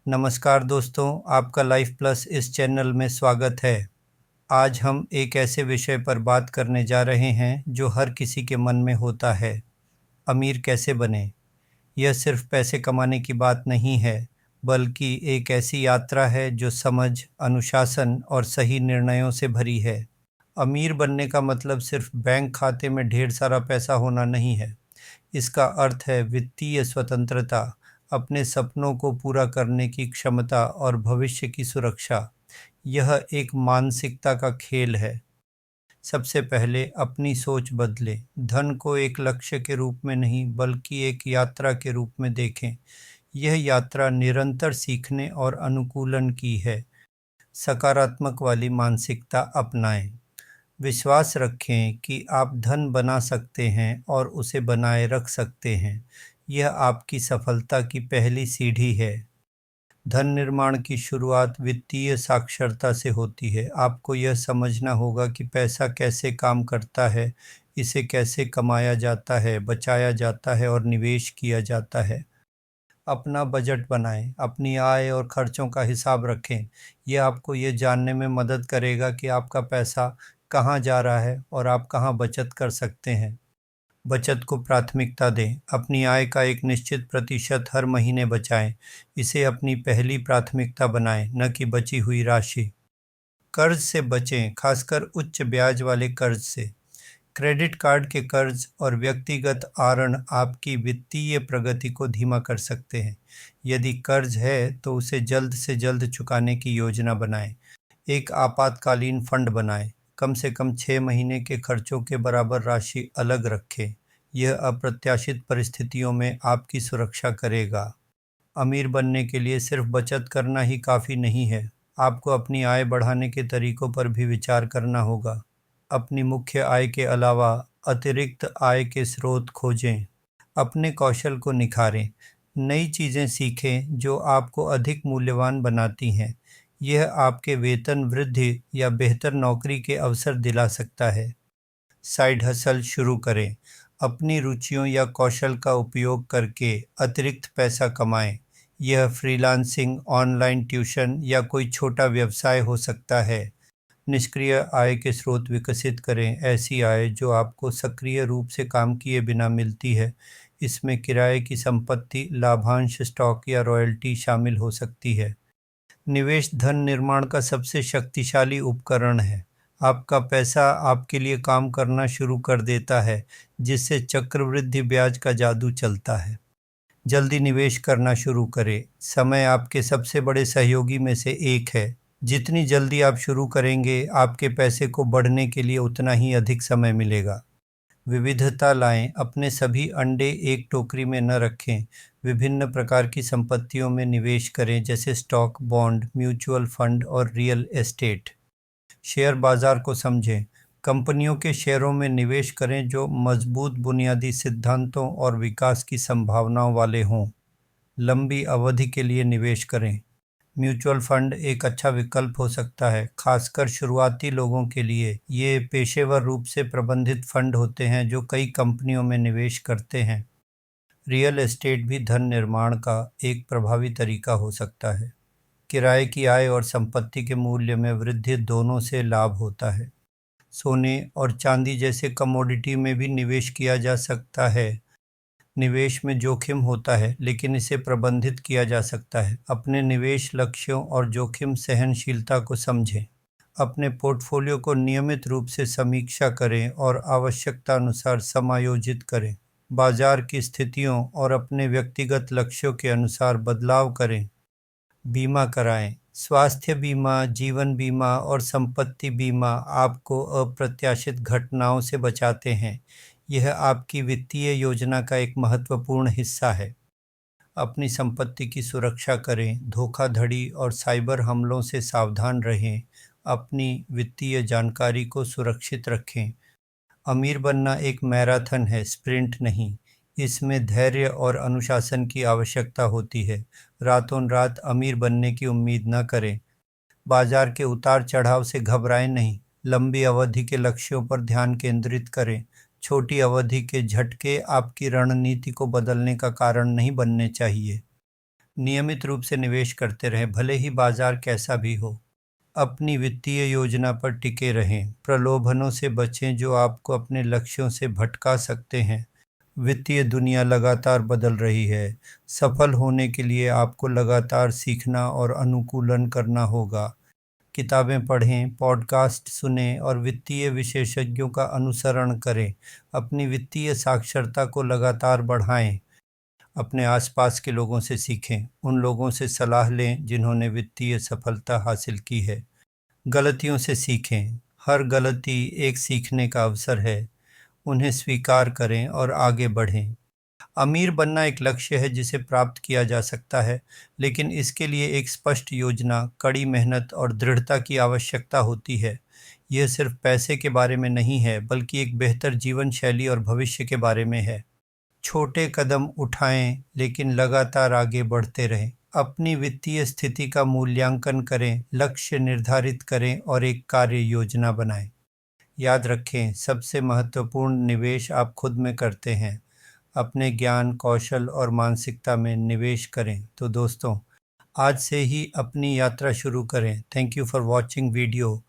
नमस्कार दोस्तों, आपका लाइफ प्लस इस चैनल में स्वागत है। आज हम एक ऐसे विषय पर बात करने जा रहे हैं जो हर किसी के मन में होता है। अमीर कैसे बने? यह सिर्फ पैसे कमाने की बात नहीं है, बल्कि एक ऐसी यात्रा है जो समझ, अनुशासन और सही निर्णयों से भरी है। अमीर बनने का मतलब सिर्फ बैंक खाते में ढेर सारा पैसा होना नहीं है। इसका अर्थ है वित्तीय स्वतंत्रता, अपने सपनों को पूरा करने की क्षमता और भविष्य की सुरक्षा। यह एक मानसिकता का खेल है। सबसे पहले अपनी सोच बदलें। धन को एक लक्ष्य के रूप में नहीं, बल्कि एक यात्रा के रूप में देखें। यह यात्रा निरंतर सीखने और अनुकूलन की है। सकारात्मक वाली मानसिकता अपनाएं। विश्वास रखें कि आप धन बना सकते हैं और उसे बनाए रख सकते हैं। यह आपकी सफलता की पहली सीढ़ी है। धन निर्माण की शुरुआत वित्तीय साक्षरता से होती है। आपको यह समझना होगा कि पैसा कैसे काम करता है, इसे कैसे कमाया जाता है, बचाया जाता है और निवेश किया जाता है। अपना बजट बनाएं, अपनी आय और खर्चों का हिसाब रखें। यह आपको ये जानने में मदद करेगा कि आपका पैसा कहाँ जा रहा है और आप कहाँ बचत कर सकते हैं। बचत को प्राथमिकता दें। अपनी आय का एक निश्चित प्रतिशत हर महीने बचाएं। इसे अपनी पहली प्राथमिकता बनाएं, न कि बची हुई राशि। कर्ज से बचें, खासकर उच्च ब्याज वाले कर्ज से। क्रेडिट कार्ड के कर्ज और व्यक्तिगत ऋण आपकी वित्तीय प्रगति को धीमा कर सकते हैं। यदि कर्ज है तो उसे जल्द से जल्द चुकाने की योजना बनाएं। एक आपातकालीन फंड बनाएं। कम से कम 6 महीने के खर्चों के बराबर राशि अलग रखें। यह अप्रत्याशित परिस्थितियों में आपकी सुरक्षा करेगा। अमीर बनने के लिए सिर्फ बचत करना ही काफ़ी नहीं है। आपको अपनी आय बढ़ाने के तरीकों पर भी विचार करना होगा। अपनी मुख्य आय के अलावा अतिरिक्त आय के स्रोत खोजें। अपने कौशल को निखारें। नई चीज़ें सीखें जो आपको अधिक मूल्यवान बनाती हैं। यह आपके वेतन वृद्धि या बेहतर नौकरी के अवसर दिला सकता है। साइड हसल शुरू करें। अपनी रुचियों या कौशल का उपयोग करके अतिरिक्त पैसा कमाएं। यह फ्रीलांसिंग, ऑनलाइन ट्यूशन या कोई छोटा व्यवसाय हो सकता है। निष्क्रिय आय के स्रोत विकसित करें। ऐसी आय जो आपको सक्रिय रूप से काम किए बिना मिलती है। इसमें किराए की संपत्ति, लाभांश, स्टॉक या रॉयल्टी शामिल हो सकती है। निवेश धन निर्माण का सबसे शक्तिशाली उपकरण है। आपका पैसा आपके लिए काम करना शुरू कर देता है, जिससे चक्रवृद्धि ब्याज का जादू चलता है। जल्दी निवेश करना शुरू करें। समय आपके सबसे बड़े सहयोगी में से एक है। जितनी जल्दी आप शुरू करेंगे, आपके पैसे को बढ़ने के लिए उतना ही अधिक समय मिलेगा। विविधता लाएं। अपने सभी अंडे एक टोकरी में न रखें। विभिन्न प्रकार की संपत्तियों में निवेश करें, जैसे स्टॉक, बॉन्ड, म्यूचुअल फंड और रियल एस्टेट। शेयर बाजार को समझें। कंपनियों के शेयरों में निवेश करें जो मजबूत बुनियादी सिद्धांतों और विकास की संभावनाओं वाले हों। लंबी अवधि के लिए निवेश करें। म्यूचुअल फंड एक अच्छा विकल्प हो सकता है, खासकर शुरुआती लोगों के लिए। ये पेशेवर रूप से प्रबंधित फंड होते हैं जो कई कंपनियों में निवेश करते हैं। रियल एस्टेट भी धन निर्माण का एक प्रभावी तरीका हो सकता है। किराए की आय और संपत्ति के मूल्य में वृद्धि दोनों से लाभ होता है। सोने और चांदी जैसे कमोडिटी में भी निवेश किया जा सकता है। निवेश में जोखिम होता है, लेकिन इसे प्रबंधित किया जा सकता है। अपने निवेश लक्ष्यों और जोखिम सहनशीलता को समझें। अपने पोर्टफोलियो को नियमित रूप से समीक्षा करें और आवश्यकता अनुसार समायोजित करें। बाजार की स्थितियों और अपने व्यक्तिगत लक्ष्यों के अनुसार बदलाव करें। बीमा कराएं। स्वास्थ्य बीमा, जीवन बीमा और संपत्ति बीमा आपको अप्रत्याशित घटनाओं से बचाते हैं। यह आपकी वित्तीय योजना का एक महत्वपूर्ण हिस्सा है। अपनी संपत्ति की सुरक्षा करें। धोखाधड़ी और साइबर हमलों से सावधान रहें। अपनी वित्तीय जानकारी को सुरक्षित रखें। अमीर बनना एक मैराथन है, स्प्रिंट नहीं। इसमें धैर्य और अनुशासन की आवश्यकता होती है। रातों रात अमीर बनने की उम्मीद न करें। बाजार के उतार चढ़ाव से घबराएं नहीं। लंबी अवधि के लक्ष्यों पर ध्यान केंद्रित करें। छोटी अवधि के झटके आपकी रणनीति को बदलने का कारण नहीं बनने चाहिए। नियमित रूप से निवेश करते रहें, भले ही बाजार कैसा भी हो। अपनी वित्तीय योजना पर टिके रहें, प्रलोभनों से बचें जो आपको अपने लक्ष्यों से भटका सकते हैं। वित्तीय दुनिया लगातार बदल रही है। सफल होने के लिए आपको लगातार सीखना और अनुकूलन करना होगा। किताबें पढ़ें, पॉडकास्ट सुनें और वित्तीय विशेषज्ञों का अनुसरण करें। अपनी वित्तीय साक्षरता को लगातार बढ़ाएं। अपने आसपास के लोगों से सीखें, उन लोगों से सलाह लें जिन्होंने वित्तीय सफलता हासिल की है। गलतियों से सीखें, हर गलती एक सीखने का अवसर है। उन्हें स्वीकार करें और आगे बढ़ें। अमीर बनना एक लक्ष्य है जिसे प्राप्त किया जा सकता है, लेकिन इसके लिए एक स्पष्ट योजना, कड़ी मेहनत और दृढ़ता की आवश्यकता होती है। यह सिर्फ पैसे के बारे में नहीं है, बल्कि एक बेहतर जीवन शैली और भविष्य के बारे में है। छोटे कदम उठाएं, लेकिन लगातार आगे बढ़ते रहें। अपनी वित्तीय स्थिति का मूल्यांकन करें, लक्ष्य निर्धारित करें और एक कार्य योजना बनाएं। याद रखें, सबसे महत्वपूर्ण निवेश आप खुद में करते हैं। अपने ज्ञान, कौशल और मानसिकता में निवेश करें। तो दोस्तों, आज से ही अपनी यात्रा शुरू करें। Thank you for watching video.